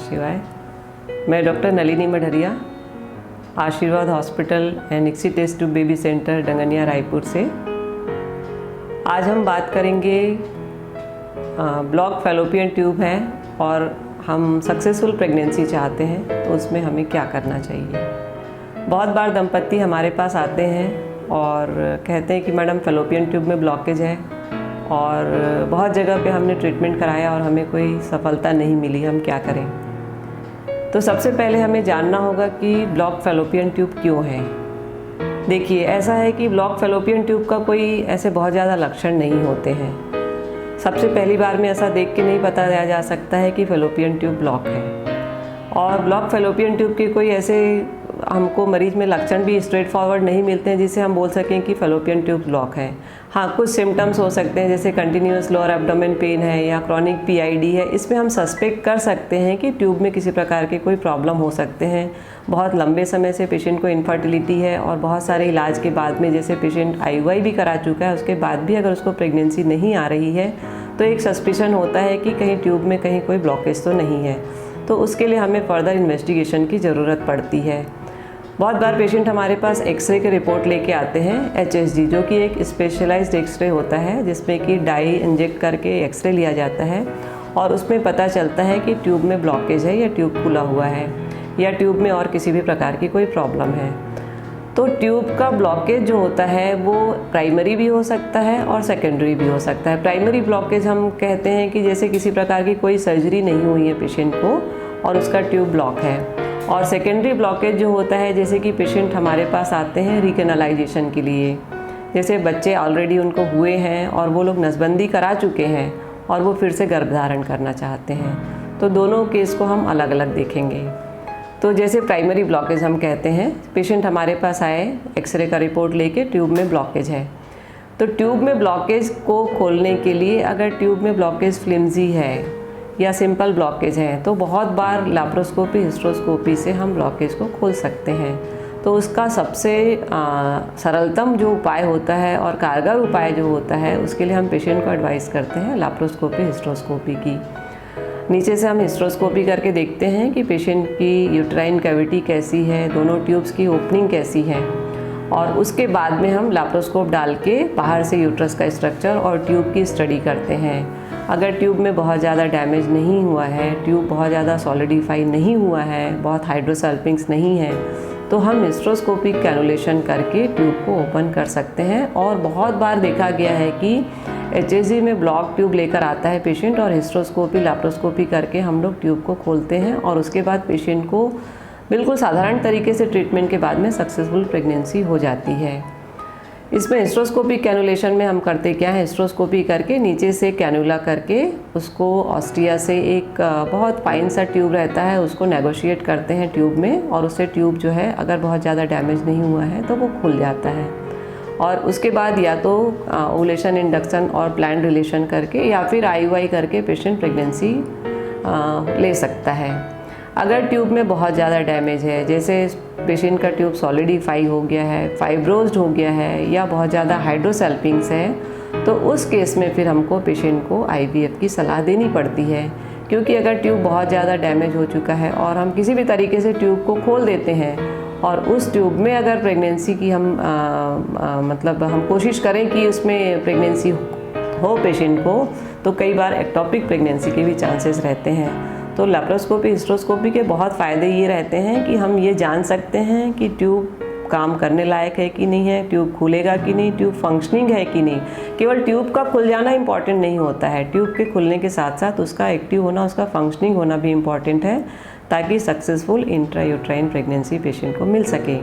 शिवाय। मैं doctor Nalini Madharia, Ashirwad hospital and ICSI test tube baby centre Dangania Raipur से। आज हम बात करेंगे ब्लॉक फैलोपियन ट्यूब है और हम सक्सेसफुल प्रेगनेंसी चाहते हैं तो उसमें हमें क्या करना चाहिए। बहुत बार दंपति हमारे पास आते हैं और कहते हैं कि मैडम फैलोपियन ट्यूब में ब्लॉकेज है और बहुत जगह पे हमने ट्रीटमेंट कराया और हमें कोई सफलता नहीं मिली, हम क्या करें। तो सबसे पहले हमें जानना होगा कि ब्लॉक फैलोपियन ट्यूब क्यों है। देखिए, ऐसा है कि ब्लॉक फैलोपियन ट्यूब का कोई ऐसे बहुत ज़्यादा लक्षण नहीं होते हैं। सबसे पहली बार में ऐसा देख के नहीं पता लगाया जा सकता है कि फैलोपियन ट्यूब ब्लॉक है। और ब्लॉक फैलोपियन ट्यूब के कोई ऐसे हमको मरीज में लक्षण भी स्ट्रेट फॉरवर्ड नहीं मिलते हैं जिससे हम बोल सकें कि फैलोपियन ट्यूब ब्लॉक है। हाँ, कुछ सिम्टम्स हो सकते हैं जैसे कंटिन्यूअस लोअर एब्डोमेन पेन है या क्रॉनिक पीआईडी है। इसमें हम सस्पेक्ट कर सकते हैं कि ट्यूब में किसी प्रकार के कोई प्रॉब्लम हो सकते हैं। बहुत लंबे समय से पेशेंट को इनफर्टिलिटी है और बहुत सारे इलाज के बाद में जैसे पेशेंट IUI भी करा चुका है, उसके बाद भी अगर उसको प्रेगनेंसी नहीं आ रही है तो एक सस्पिशन होता है कि कहीं ट्यूब में कहीं कोई ब्लॉकेज तो नहीं है। तो उसके लिए हमें फर्दर इन्वेस्टिगेशन की ज़रूरत पड़ती है। बहुत बार पेशेंट हमारे पास एक्सरे के रिपोर्ट लेके आते हैं, HSG, जो कि एक स्पेशलाइज्ड एक्सरे होता है जिसमें कि डाई इंजेक्ट करके एक्सरे लिया जाता है और उसमें पता चलता है कि ट्यूब में ब्लॉकेज है या ट्यूब खुला हुआ है या ट्यूब में और किसी भी प्रकार की कोई प्रॉब्लम है। तो ट्यूब का ब्लॉकेज जो होता है वो प्राइमरी भी हो सकता है और सेकेंडरी भी हो सकता है। प्राइमरी ब्लॉकेज हम कहते हैं कि जैसे किसी प्रकार की कोई सर्जरी नहीं हुई है पेशेंट को और उसका ट्यूब ब्लॉक है। और सेकेंडरी ब्लॉकेज जो होता है जैसे कि पेशेंट हमारे पास आते हैं रिकेनालाइजेशन के लिए, जैसे बच्चे ऑलरेडी उनको हुए हैं और वो लोग नसबंदी करा चुके हैं और वो फिर से गर्भधारण करना चाहते हैं। तो दोनों केस को हम अलग अलग देखेंगे। तो जैसे प्राइमरी ब्लॉकेज हम कहते हैं, पेशेंट हमारे पास आए, एक्सरे का रिपोर्ट लेके ट्यूब में ब्लॉकेज है। तो ट्यूब में ब्लॉकेज को खोलने के लिए अगर ट्यूब में ब्लॉकेज फ्लिम्जी है या सिंपल ब्लॉकेज है तो बहुत बार लैप्रोस्कोपी, हिस्ट्रोस्कोपी से हम ब्लॉकेज को खोल सकते हैं। तो उसका सबसे सरलतम जो उपाय होता है और कारगर उपाय जो होता है उसके लिए हम पेशेंट को एडवाइस करते हैं लैप्रोस्कोपी, हिस्ट्रोस्कोपी की। नीचे से हम हिस्ट्रोस्कोपी करके देखते हैं कि पेशेंट की यूट्राइन कैविटी कैसी है, दोनों ट्यूब्स की ओपनिंग कैसी है और उसके बाद में हम लैप्रोस्कोप डाल के बाहर से यूट्रस का स्ट्रक्चर और ट्यूब की स्टडी करते हैं। अगर ट्यूब में बहुत ज़्यादा डैमेज नहीं हुआ है, ट्यूब बहुत ज़्यादा सॉलिडिफाई नहीं हुआ है, बहुत हाइड्रोसल्पिंग्स नहीं है, तो हम हिस्ट्रोस्कोपिक कैनुलेशन करके ट्यूब को ओपन कर सकते हैं। और बहुत बार देखा गया है कि HSG में ब्लॉक ट्यूब लेकर आता है पेशेंट और हिस्ट्रोस्कोपी, लैप्रोस्कोपी करके हम लोग ट्यूब को खोलते हैं और उसके बाद पेशेंट को बिल्कुल साधारण तरीके से ट्रीटमेंट के बाद में सक्सेसफुल प्रेगनेंसी हो जाती है। इसमें हिस्ट्रोस्कोपिक कैनुलेशन में हम करते क्या है, हिस्ट्रोस्कोपी करके नीचे से कैनुला करके उसको ऑस्टिया से एक बहुत फाइन सा ट्यूब रहता है उसको नेगोशिएट करते हैं ट्यूब में और उससे ट्यूब जो है अगर बहुत ज़्यादा डैमेज नहीं हुआ है तो वो खुल जाता है। और उसके बाद या तो ओवुलेशन इंडक्शन और प्लान्ड रिलेशन करके या फिर IUI करके पेशेंट प्रेगनेंसी ले सकता है। अगर ट्यूब में बहुत ज़्यादा डैमेज है, जैसे पेशेंट का ट्यूब सॉलिडिफाई हो गया है, फाइब्रोज्ड हो गया है या बहुत ज़्यादा हाइड्रोसल्पिंग्स है, तो उस केस में फिर हमको पेशेंट को IVF की सलाह देनी पड़ती है। क्योंकि अगर ट्यूब बहुत ज़्यादा डैमेज हो चुका है और हम किसी भी तरीके से ट्यूब को खोल देते हैं और उस ट्यूब में अगर प्रेगनेंसी की हम मतलब हम कोशिश करें कि उसमें प्रेगनेंसी हो पेशेंट को, तो कई बार एक्टोपिक प्रेगनेंसी के भी चांसेस रहते हैं। तो लैप्रोस्कोपी, हिस्ट्रोस्कोपी के बहुत फ़ायदे ये रहते हैं कि हम ये जान सकते हैं कि ट्यूब काम करने लायक है कि नहीं है, ट्यूब खुलेगा कि नहीं, ट्यूब फंक्शनिंग है कि नहीं। केवल ट्यूब का खुल जाना इम्पॉर्टेंट नहीं होता है, ट्यूब के खुलने के साथ साथ उसका एक्टिव होना, उसका फंक्शनिंग होना भी इम्पॉर्टेंट है ताकि सक्सेसफुल इंट्रायूट्राइन प्रेगनेंसी पेशेंट को मिल सके।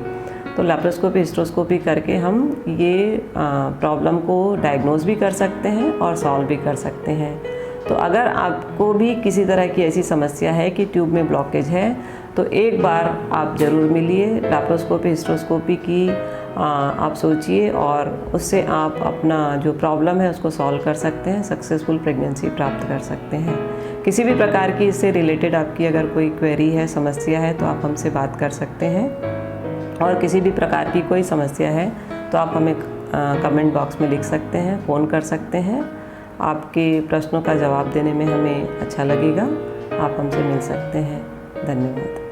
तो लैप्रोस्कोपी, हिस्ट्रोस्कोपी करके हम ये प्रॉब्लम को डायग्नोज भी कर सकते हैं और सॉल्व भी कर सकते हैं। तो अगर आपको भी किसी तरह की ऐसी समस्या है कि ट्यूब में ब्लॉकेज है तो एक बार आप ज़रूर मिलिए, लैप्रोस्कोपी, हिस्ट्रोस्कोपी की आप सोचिए और उससे आप अपना जो प्रॉब्लम है उसको सॉल्व कर सकते हैं, सक्सेसफुल प्रेगनेंसी प्राप्त कर सकते हैं। किसी भी प्रकार की इससे रिलेटेड आपकी अगर कोई क्वेरी है, समस्या है तो आप हमसे बात कर सकते हैं और किसी भी प्रकार की कोई समस्या है तो आप हमें कमेंट बॉक्स में लिख सकते हैं, फ़ोन कर सकते हैं। आपके प्रश्नों का जवाब देने में हमें अच्छा लगेगा। आप हमसे मिल सकते हैं। धन्यवाद।